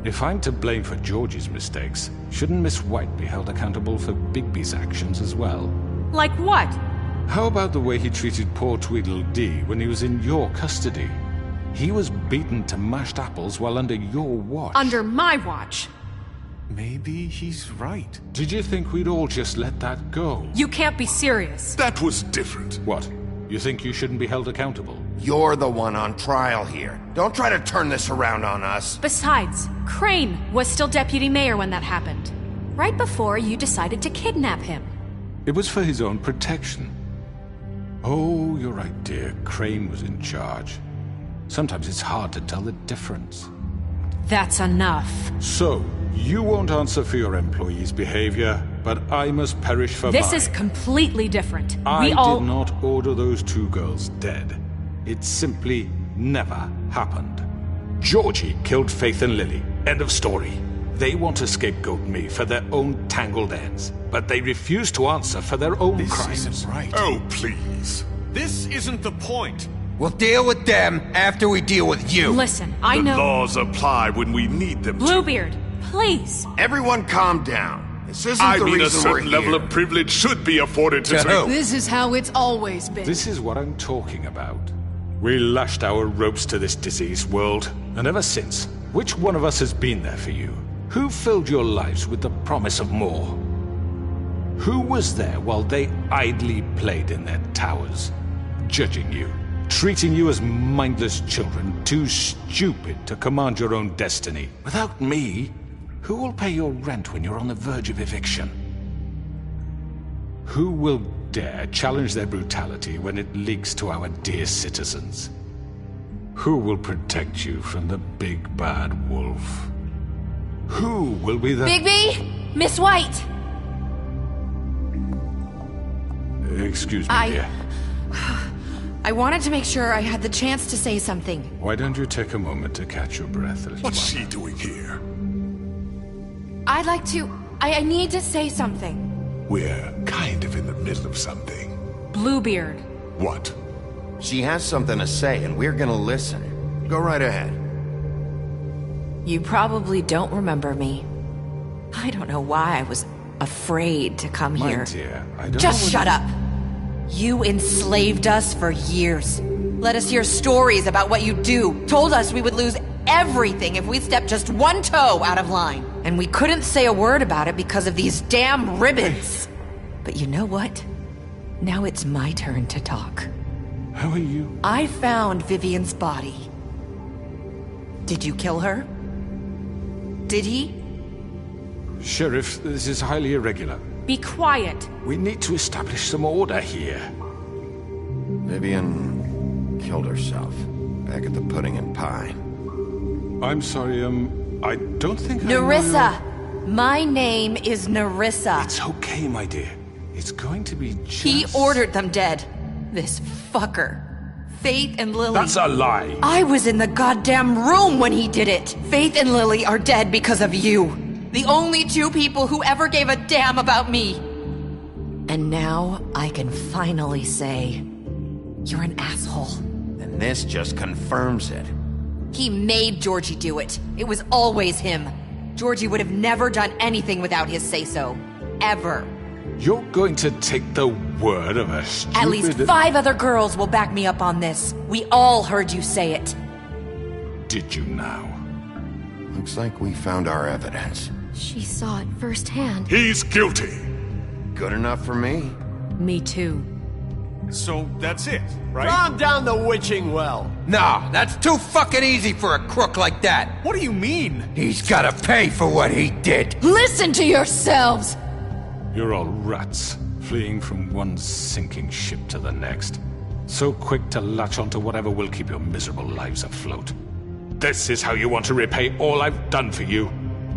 If I'm to blame for Georgie's mistakes, shouldn't Miss White be held accountable for Bigby's actions as well? Like what? How about the way he treated poor Tweedledee when he was in your custody? He was beaten to mashed apples while under your watch. Under my watch. Maybe he's right. Did you think we'd all just let that go? You can't be serious. That was different. What? You think you shouldn't be held accountable? You're the one on trial here. Don't try to turn this around on us. Besides, Crane was still deputy mayor when that happened. Right before you decided to kidnap him. It was for his own protection. Oh, you're right, dear. Crane was in charge. Sometimes it's hard to tell the difference. That's enough. So, you won't answer for your employees' behavior, but I must perish for This mine. is completely different. I did not order those two girls dead. It simply never happened. Georgie killed Faith and Lily. End of story. They want to scapegoat me for their own tangled ends, but they refuse to answer for their own crimes. This isn't right. Oh, please. This isn't the point. We'll deal with them after we deal with you. Listen, I know... The laws apply when we need them to. Bluebeard, please. Everyone calm down. This isn't I the mean, a reason we're certain level here. of privilege should be afforded to... This is how it's always been. This is what I'm talking about. We lashed our ropes to this diseased world, and ever since, which one of us has been there for you? Who filled your lives with the promise of more? Who was there while they idly played in their towers, judging you, treating you as mindless children, too stupid to command your own destiny? Without me, who will pay your rent when you're on the verge of eviction? Who will dare challenge their brutality when it leaks to our dear citizens? Who will protect you from the big bad wolf? Who will be the... Bigby! Miss White! Excuse me, dear. I wanted to make sure I had the chance to say something. Why don't you take a moment to catch your breath a little What's while? she doing here? I'd like to... I need to say something. We're kind of in the middle of something. Bluebeard. What? She has something to say, and we're gonna listen. Go right ahead. You probably don't remember me. I don't know why I was afraid to come My here. dear, I don't Just know shut up. You enslaved us for years. Let us hear stories about what you do. Told us we would lose everything if we stepped just one toe out of line. And we couldn't say a word about it because of these damn ribbons. But you know what? Now it's my turn to talk. How are you? I found Vivian's body. Did you kill her? Did he? Sheriff, this is highly irregular. Be quiet. We need to establish some order here. Vivian killed herself back at the Pudding and Pie. I'm sorry, I don't think I know Nerissa! My name is Nerissa. It's okay, my dear. It's going to be just... He ordered them dead. This fucker. Faith and Lily. That's a lie. I was in the goddamn room when he did it. Faith and Lily are dead because of you. The only two people who ever gave a damn about me. And now I can finally say, you're an asshole. And this just confirms it. He made Georgie do it. It was always him. Georgie would have never done anything without his say-so. Ever. You're going to take the word of a stupid... At least 5 other girls will back me up on this. We all heard you say it. Did you now? Looks like we found our evidence. She saw it firsthand. He's guilty. Good enough for me. Me too. So that's it, right? Calm down the witching well. No, that's too fucking easy for a crook like that. What do you mean? He's gotta pay for what he did. Listen to yourselves! You're all rats, fleeing from one sinking ship to the next. So quick to latch onto whatever will keep your miserable lives afloat. This is how you want to repay all I've done for you?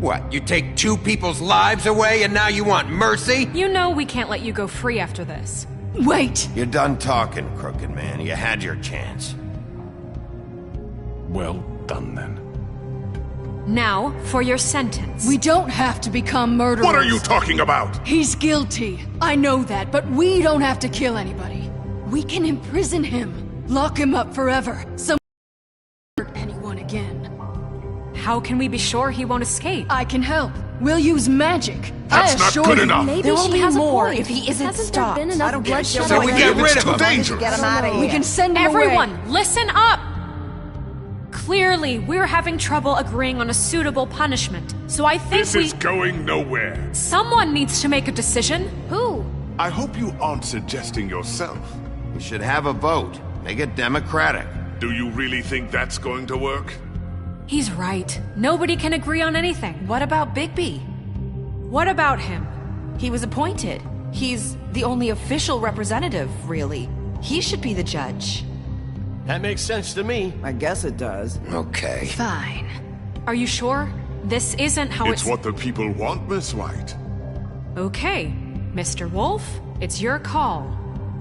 What, you take 2 people's lives away and now you want mercy? You know we can't let you go free after this. Wait! You're done talking, crooked man. You had your chance. Well done, then. Now, for your sentence. We don't have to become murderers. What are you talking about? He's guilty. I know that, but we don't have to kill anybody. We can imprison him. Lock him up forever. So hurt anyone again. How can we be sure he won't escape? I can help. We'll use magic. That's not good enough. Maybe There will she be has more a point. if he isn't Hasn't stopped. there been enough I don't get it. bloodshed So we already? get rid of Too him. dangerous. Get him out of here. We can send him Everyone, away. listen up! Clearly, we're having trouble agreeing on a suitable punishment, so I think This is going nowhere. Someone needs to make a decision. Who? I hope you aren't suggesting yourself. We should have a vote. Make it democratic. Do you really think that's going to work? He's right. Nobody can agree on anything. What about Bigby? What about him? He was appointed. He's the only official representative, really. He should be the judge. That makes sense to me. I guess it does. Okay. Fine. Are you sure? This isn't how It's what the people want, Miss White. Okay, Mr. Wolf, it's your call.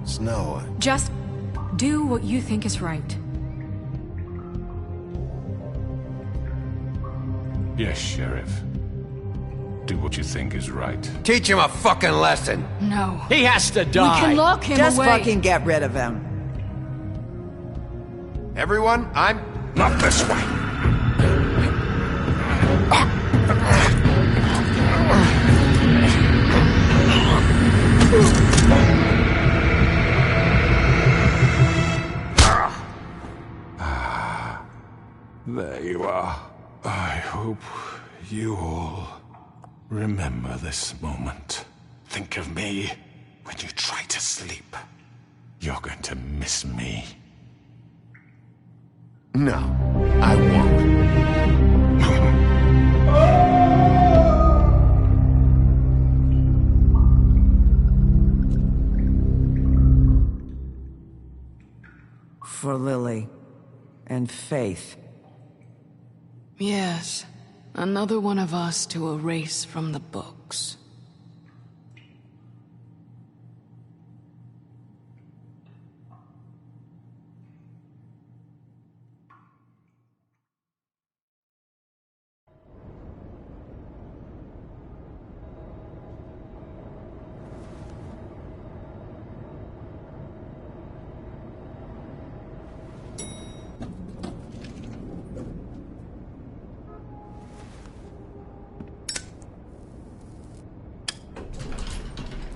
Snow. Just do what you think is right. Yes, Sheriff. Do what you think is right. Teach him a fucking lesson. No. He has to We die. can lock him Just away. fucking get rid of him. Everyone, I'm... Not this way. There you are. I hope you all remember this moment. Think of me when you try to sleep. You're going to miss me. No, I won't. For Lily. And Faith. Yes. Another one of us to erase from the books.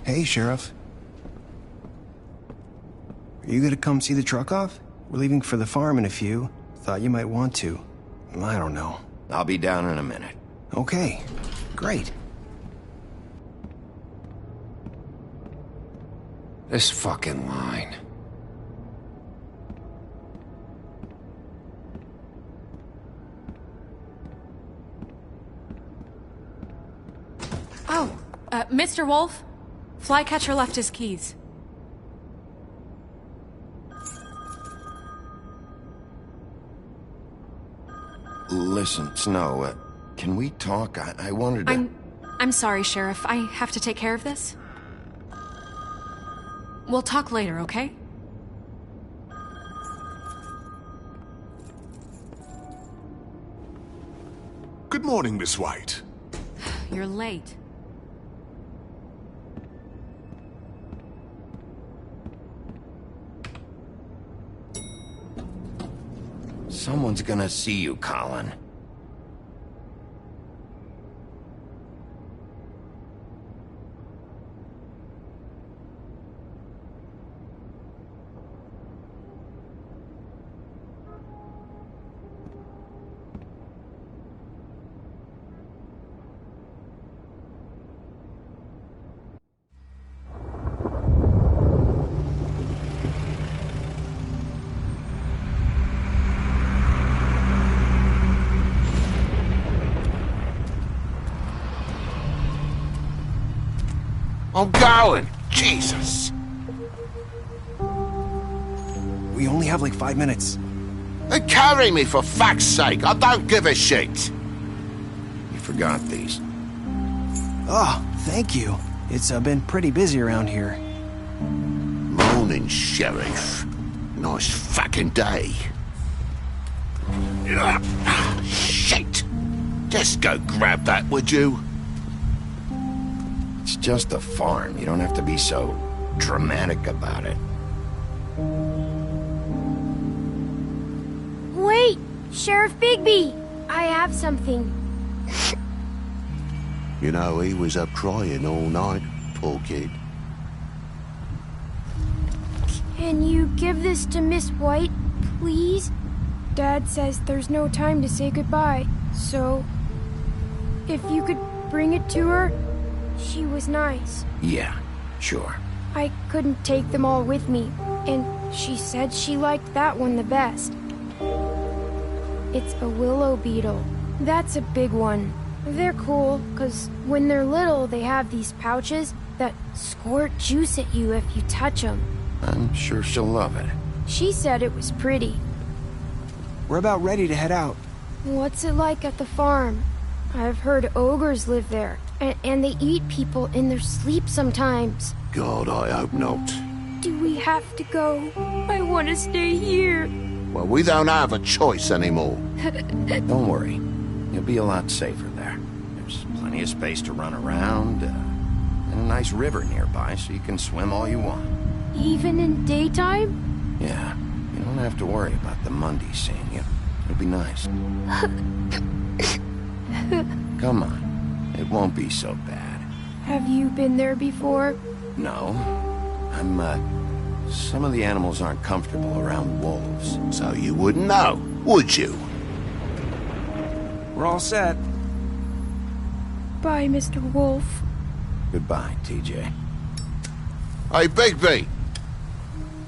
Hey, Sheriff. Are you gonna come see the truck off? We're leaving for the farm in a few. Thought you might want to. I don't know. I'll be down in a minute. Okay, great. This fucking line. Oh, Mr. Wolf? Flycatcher left his keys. Listen, Snow, can we talk? I wanted to... I'm sorry, Sheriff. I have to take care of this. We'll talk later, okay? Good morning, Miss White. You're late. Someone's gonna see you, Colin. I'm going! Jesus! We only have like 5 minutes. Carry me, for fuck's sake! I don't give a shit! You forgot these. Oh, thank you. It's been pretty busy around here. Morning, Sheriff. Nice fucking day. Shit! Just go grab that, would you? It's just a farm. You don't have to be so dramatic about it. Wait! Sheriff Bigby! I have something. You know, he was up crying all night, poor kid. Can you give this to Miss White, please? Dad says there's no time to say goodbye, so... if you could bring it to her, she was nice. Yeah, sure. I couldn't take them all with me, and she said she liked that one the best. It's a willow beetle. That's a big one. They're cool, 'cause when they're little, they have these pouches that squirt juice at you if you touch them. I'm sure she'll love it. She said it was pretty. We're about ready to head out. What's it like at the farm? I've heard ogres live there, and they eat people in their sleep sometimes. God, I hope not. Do we have to go? I want to stay here. Well, we don't have a choice anymore. Don't worry. You'll be a lot safer there. There's plenty of space to run around, and a nice river nearby so you can swim all you want. Even in daytime? Yeah, you don't have to worry about the Mundies seeing you. It'll be nice. Come on. It won't be so bad. Have you been there before? No. Some of the animals aren't comfortable around wolves. So you wouldn't know, would you? We're all set. Bye, Mr. Wolf. Goodbye, TJ. Hey, Bigby!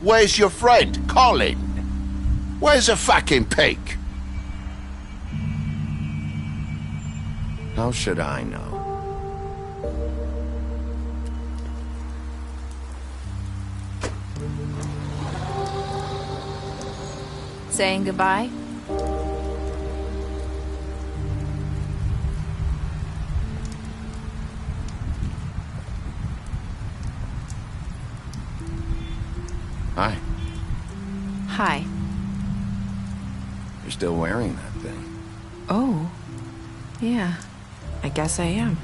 Where's your friend, Colin? Where's the fucking pig? How should I know? Saying goodbye? Hi. Hi. You're still wearing that thing. Oh. Yeah. I guess I am.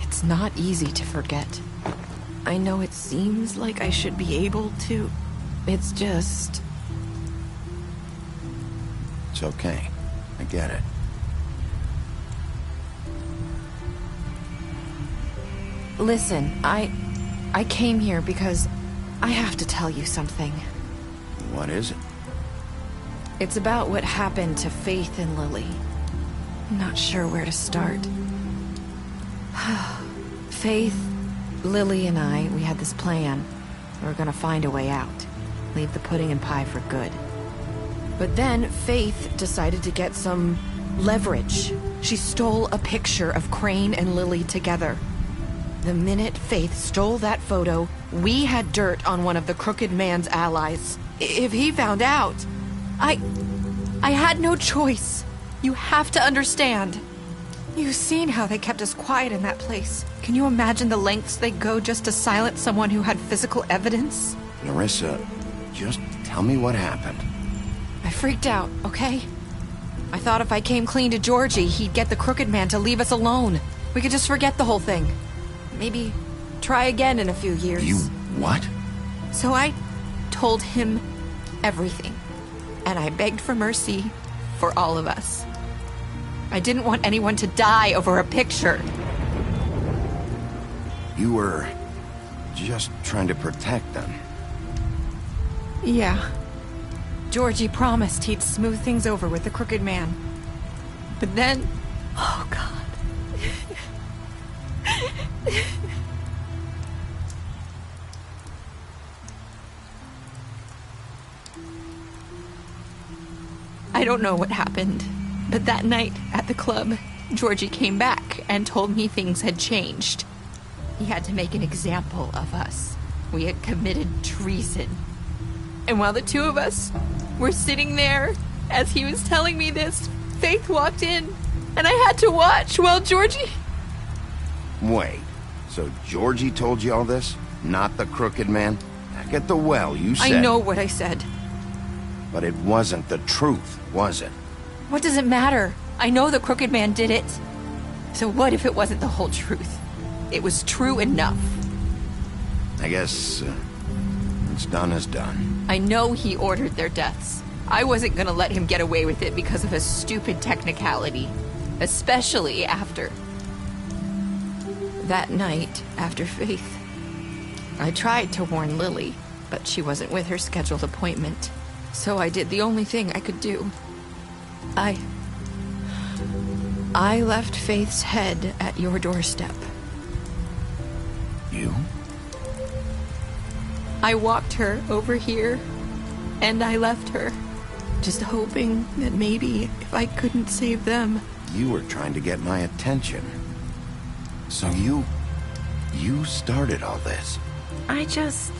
It's not easy to forget. I know it seems like I should be able to. It's just... It's okay. I get it. Listen, I came here because I have to tell you something. What is it? It's about what happened to Faith and Lily. I'm not sure where to start. Faith, Lily, and I, we had this plan. We were gonna find a way out. Leave the pudding and pie for good. But then Faith decided to get some leverage. She stole a picture of Crane and Lily together. The minute Faith stole that photo, we had dirt on one of the Crooked Man's allies. If he found out, I had no choice. You have to understand. You've seen how they kept us quiet in that place. Can you imagine the lengths they go just to silence someone who had physical evidence? Larissa, just tell me what happened. I freaked out, okay? I thought if I came clean to Georgie, he'd get the Crooked Man to leave us alone. We could just forget the whole thing. Maybe try again in a few years. You what? So I told him everything. And I begged for mercy for all of us. I didn't want anyone to die over a picture. You were just trying to protect them. Yeah. Georgie promised he'd smooth things over with the Crooked Man. But then... Oh, God. I don't know what happened, but that night at the club, Georgie came back and told me things had changed. He had to make an example of us. We had committed treason. And while the two of us were sitting there, as he was telling me this, Faith walked in, and I had to watch while Georgie... Wait, so Georgie told you all this? Not the Crooked Man? Back at the well, you said... I know what I said. But it wasn't the truth, was it? What does it matter? I know the Crooked Man did it. So what if it wasn't the whole truth? It was true enough. I guess, what's done is done. I know he ordered their deaths. I wasn't gonna let him get away with it because of a stupid technicality. Especially after... that night, after Faith. I tried to warn Lily, but she wasn't with her scheduled appointment. So I did the only thing I could do. I left Faith's head at your doorstep. You? I walked her over here, and I left her. Just hoping that maybe if I couldn't save them... You were trying to get my attention. So you started all this. I just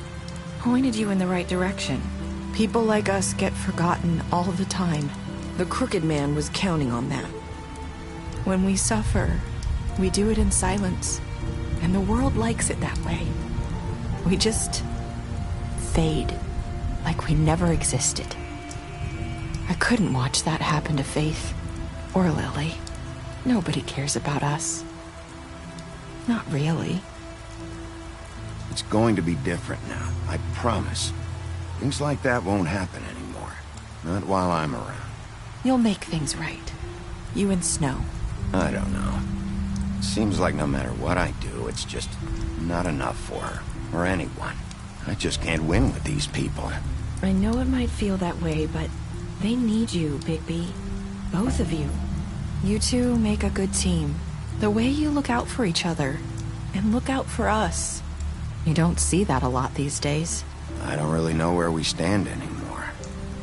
pointed you in the right direction. People like us get forgotten all the time. The Crooked Man was counting on that. When we suffer, we do it in silence. And the world likes it that way. We just fade, like we never existed. I couldn't watch that happen to Faith, or Lily. Nobody cares about us. Not really. It's going to be different now, I promise. Things like that won't happen anymore. Not while I'm around. You'll make things right. You and Snow. I don't know. Seems like no matter what I do, it's just not enough for her, or anyone. I just can't win with these people. I know it might feel that way, but they need you, Bigby. Both of you. You two make a good team. The way you look out for each other, and look out for us. You don't see that a lot these days. I don't really know where we stand anymore.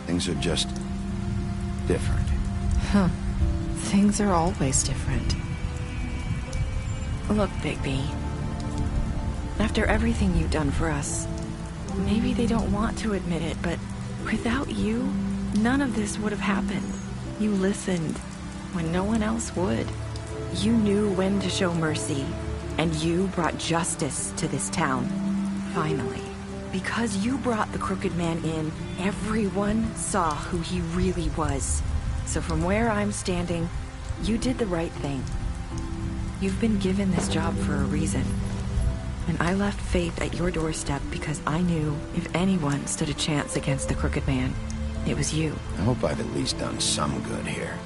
Things are just... different. Huh. Things are always different. Look, Bigby. After everything you've done for us, maybe they don't want to admit it, but without you, none of this would have happened. You listened when no one else would. You knew when to show mercy, and you brought justice to this town. Finally. Because you brought the Crooked Man in, everyone saw who he really was. So from where I'm standing, you did the right thing. You've been given this job for a reason. And I left Faith at your doorstep because I knew if anyone stood a chance against the Crooked Man, it was you. I hope I've at least done some good here.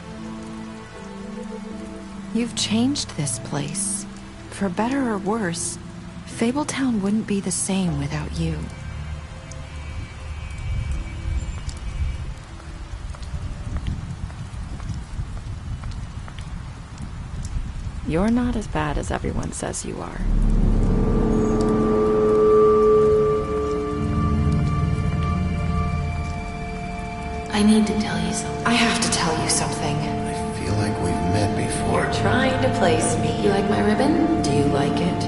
You've changed this place. For better or worse, Fabletown wouldn't be the same without you. You're not as bad as everyone says you are. I need to tell you something. I have to tell you something. I feel like we've met before. You're trying to place me. You like my ribbon? Do you like it?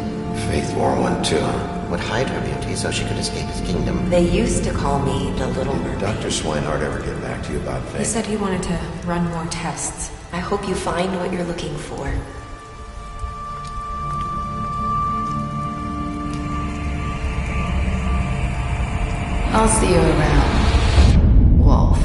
Faith wore one too. Would hide her beauty so she could escape his kingdom. They used to call me the Little Mermaid. Did Dr. Swinehart ever get back to you about Faith? He said he wanted to run more tests. I hope you find what you're looking for. I'll see you around, Wolf.